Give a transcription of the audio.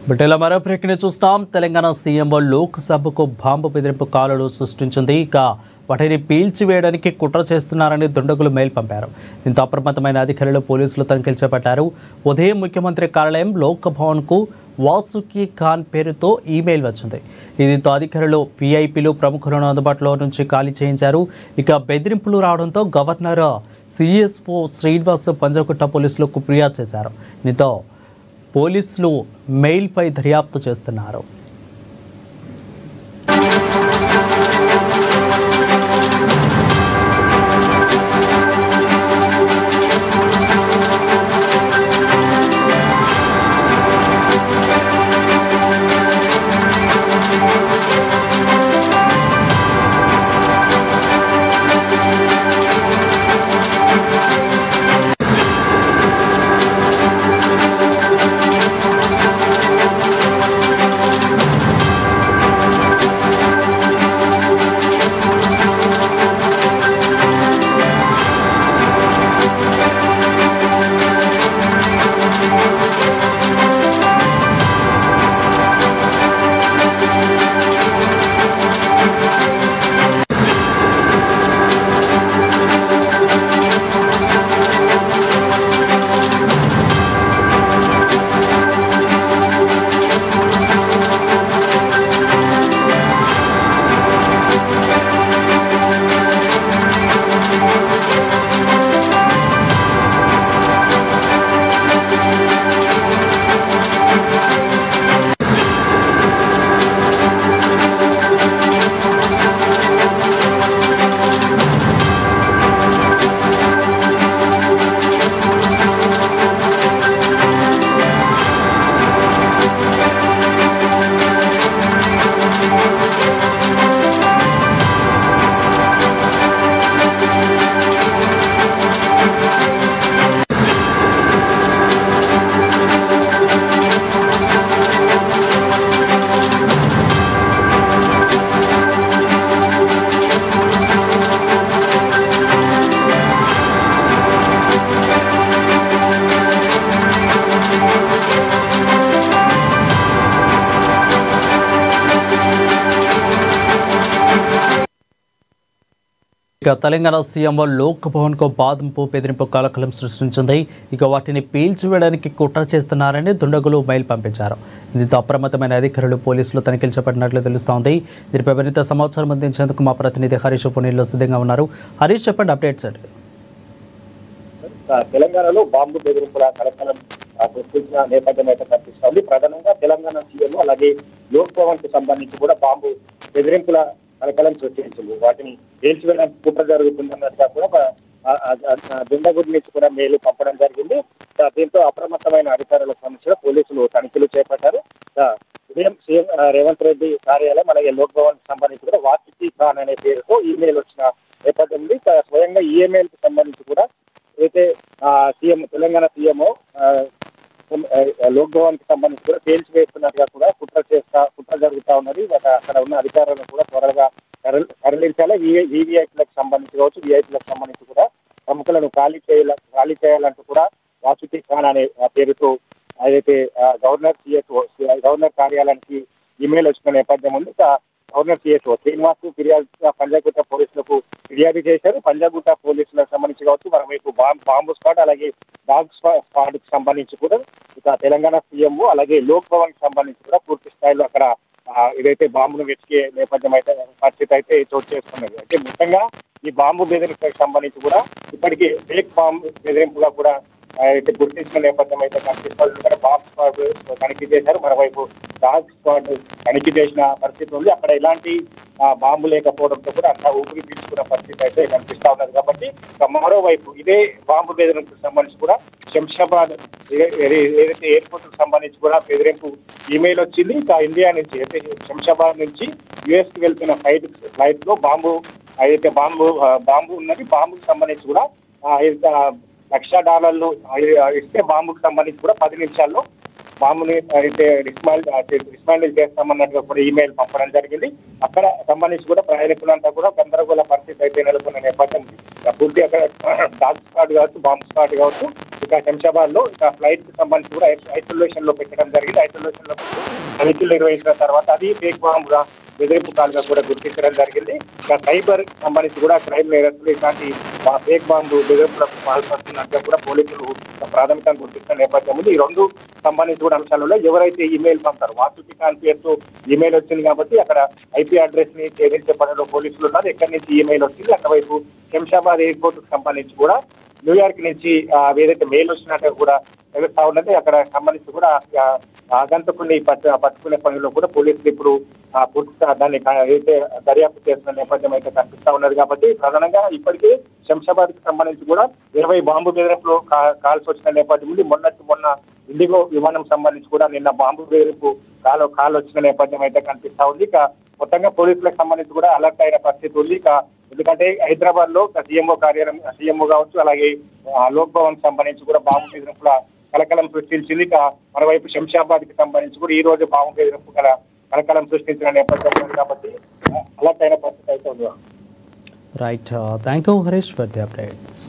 బిడ్డల మరో ప్రకటన చూస్తాం. తెలంగాణ సీఎంఓ లోక్సభకు బాంబు బెదిరింపు కాలులు సృష్టించింది. ఇక వాటిని పీల్చివేయడానికి కుట్ర చేస్తున్నారని దుండగులు మెయిల్ పంపారు. దీంతో అప్రమత్తమైన అధికారులు పోలీసులు తనిఖీలు చేపట్టారు. ఉదయం ముఖ్యమంత్రి కార్యాలయం లోక్ భవన్కు వాసుకి ఖాన్ పేరుతో ఈమెయిల్ వచ్చింది. దీంతో అధికారులు వీఐపీలు ప్రముఖులను అందుబాటులో నుంచి ఖాళీ చేయించారు. ఇక బెదిరింపులు రావడంతో గవర్నర్ సిఎస్ఓ శ్రీనివాస్ పంజాగుట్ట పోలీసులకు ఫిర్యాదు చేశారు. దీంతో పోలీసులు మెయిల్పై దర్యాప్తు చేస్తున్నారు. ఇక తెలంగాణ సీఎంఓ లోక్ భవన్కు బాధింపు బెదిరింపు కలకలం సృష్టించింది. ఇక వాటిని పీల్చివేయడానికి కుట్ర చేస్తున్నారని దుండగులు మెయిల్ పంపించారు. దీంతో అప్రమత్తమైన అధికారులు పోలీసులు తనిఖీలు చేపట్టినట్లు తెలుస్తోంది. దీనిపై మరింత సమాచారం అందించేందుకు మా ప్రతినిధి హరీష్ ఫోన్లో సిద్ధంగా ఉన్నారు. హరీష్, చెప్పండి అప్డేట్స్ అండి. తెలంగాణలో బాంబు బెదిరింపుల కలకలం సృష్టించిన నేపథ్యం అయితే కనిపిస్తోంది. ప్రధానంగా తెలంగాణ సీఎం అలాగే లోక్ భవన్ కు సంబంధించి కూడా బాంబు బెదిరింపుల కలకలం సృష్టించింది. వాటిని పేల్చివేయడానికి కుట్ర జరుగుతుందన్నట్టుగా కూడా దుండగుడి నుంచి కూడా మెయిల్ పంపడం జరిగింది. దీంతో అప్రమత్తమైన అధికారులకు సంబంధించిన పోలీసులు తనిఖీలు చేపట్టారు. ఉదయం సీఎం రేవంత్ రెడ్డి కార్యాలయం అలాగే లోక్ భవన్ కు సంబంధించి కూడా వాసుకి ఖాన్ అనే పేరుతో ఈమెయిల్ వచ్చిన నేపథ్యం ఉంది. స్వయంగా ఈమెయిల్ కు సంబంధించి కూడా అయితే సీఎం తెలంగాణ సీఎంఓ లోక్ భవన్ కి సంబంధించి కూడా పేల్చివేస్తున్నట్టుగా కూడా కుట్ర జరుగుతా ఉన్నది. అక్కడ ఉన్న అధికారులను కూడా త్వరగా తరలించాలి. వీవీఐపీలకు సంబంధించి కావచ్చు, వీఐపీలకు సంబంధించి కూడా ప్రముఖులను ఖాళీ చేయాలంటూ కూడా వాసుకి ఖాన్ అనే పేరుతో ఏదైతే గవర్నర్ కార్యాలయానికి ఈమెయిల్ వచ్చిన నేపథ్యం ఉంది. గవర్నర్ సిఎస్ఓ శ్రీనివాస్ పంజాగుట్ట పోలీసులకు ఫిర్యాదు చేశారు. పంజాగుట్ట పోలీసులకు సంబంధించి కావచ్చు, మరోవైపు బాంబు స్క్వాడ్ అలాగే డాగ్ స్క్వాడ్ కి సంబంధించి కూడా ఇక తెలంగాణ సీఎంఓ అలాగే లోక్ భవన్ కి సంబంధించి కూడా పూర్తి స్థాయిలో అక్కడ ఏదైతే బాంబును వెతికే నేపథ్యం అయితే పరిస్థితి అయితే చోటు చేస్తున్నది. అయితే ముఖ్యంగా ఈ బాంబు బెదిరింపులకు సంబంధించి కూడా ఇప్పటికీ ఫేక్ బాంబు బెదిరింపుగా కూడా అయితే గుర్తించిన నేపథ్యం అయితే కనిపిస్తుంది. ఇక్కడ బాంబ్ స్క్వాడ్ తనిఖీ చేశారు, మరోవైపు డాగ్ స్క్వాడ్ తనిఖీ చేసిన పరిస్థితి ఉంది. అక్కడ ఎలాంటి బాంబు లేకపోవడంతో కూడా అంతా ఊపిరి పీల్చుకున్న పరిస్థితి అయితే కనిపిస్తా ఉన్నది. కాబట్టి మరోవైపు ఇదే బాంబు బెదిరింపుకు సంబంధించి కూడా శంషాబాద్ ఏదైతే ఎయిర్పోర్ట్ కు సంబంధించి కూడా బెదిరింపు ఈమెయిల్ వచ్చింది. ఇంకా ఇండియా నుంచి అయితే శంషాబాద్ నుంచి యుఎస్ కి వెళ్తున్న ఫ్లైట్ లో ఏదైతే బాంబు ఉన్నది. బాంబుకు సంబంధించి కూడా $1,00,000 ఇస్తే బాంబుకు సంబంధించి కూడా 10 నిమిషాల్లో బాంబుని అయితే డిస్మాండిల్ చేస్తామన్నట్టుగా కూడా ఈమెయిల్ పంపడం జరిగింది. అక్కడ సంబంధించి కూడా ప్రయాణికులంతా కూడా గందరగోళ పరిస్థితి అయితే నెలకొన్న నేపథ్యం పూర్తి అక్కడ డాగ్ స్క్వాడ్ కావచ్చు, బాంబ్ స్క్వాడ్ కావచ్చు, ఇక శంషాబాద్ లో ఇక ఫ్లైట్ కి సంబంధించి కూడా ఐసోలేషన్ లో పెట్టడం జరిగింది. ఐసోలేషన్ లో తనిఖీలు నిర్వహించిన తర్వాత అది ఫేక్ బాంబ్ గా బెదిరింపు కాల్గా కూడా గుర్తించడం జరిగింది. ఇక సైబర్ సంబంధించి కూడా క్రైమ్ నేరస్తులు ఇలాంటి ఫేక్ బాంబు బెదిరింపులకు పాల్పడుతున్నట్టుగా కూడా పోలీసులు ప్రాథమికంగా గుర్తించిన నేపథ్యం ఉంది. ఈ రెండు సంబంధించి కూడా అంశాలలో ఎవరైతే ఈమెయిల్ పంపారు, వాసుకి ఖాన్ పేరుతో ఈమెయిల్ వచ్చింది కాబట్టి అక్కడ ఐపీ అడ్రస్ ని ఛేదించే పనిలో పోలీసులు ఉన్నారు. ఎక్కడి నుంచి ఈమెయిల్ వచ్చింది, అటువైపు శంషాబాద్ ఎయిర్పోర్ట్ కు సంబంధించి కూడా న్యూయార్క్ నుంచి ఏదైతే మెయిల్ వచ్చినట్టు కూడా తెలుస్తా ఉన్నది. అక్కడ సంబంధించి కూడా ఆగంతకుని పట్టుకునే పనిలో కూడా పోలీసులు ఇప్పుడు పూర్తిగా దాన్ని అయితే దర్యాప్తు చేస్తున్న నేపథ్యం అయితే కనిపిస్తా ఉన్నది. కాబట్టి ప్రధానంగా ఇప్పటికే శంషాబాద్ కి సంబంధించి కూడా 20 బాంబు బెదిరింపులు కాల్స్ వచ్చిన నేపథ్యం ఉంది. మొన్న ఇండిగో విమానం సంబంధించి కూడా నిన్న బాంబు బెదిరింపు కాల్ వచ్చిన నేపథ్యం అయితే కనిపిస్తా ఉంది. ఇక మొత్తంగా పోలీసులకు సంబంధించి కూడా అలర్ట్ అయిన పరిస్థితి ఉంది. ఇక ఎందుకంటే హైదరాబాద్ లో సీఎంఓ కార్యాలయం, సీఎంఓ కావచ్చు, అలాగే లోక్ భవన్ సంబంధించి కూడా బాంబు బెదిరింపుల కలకలం సృష్టించింది. ఇక మరోవైపు శంషాబాద్ కి సంబంధించి కూడా ఈ రోజు బాంబు బెదిరింపు కలకలం సృష్టించిన నేపథ్యం ఉంది కాబట్టి అలర్ట్ అయిన పరిస్థితి అయితే ఉంది. Right, thank you Harish for the updates.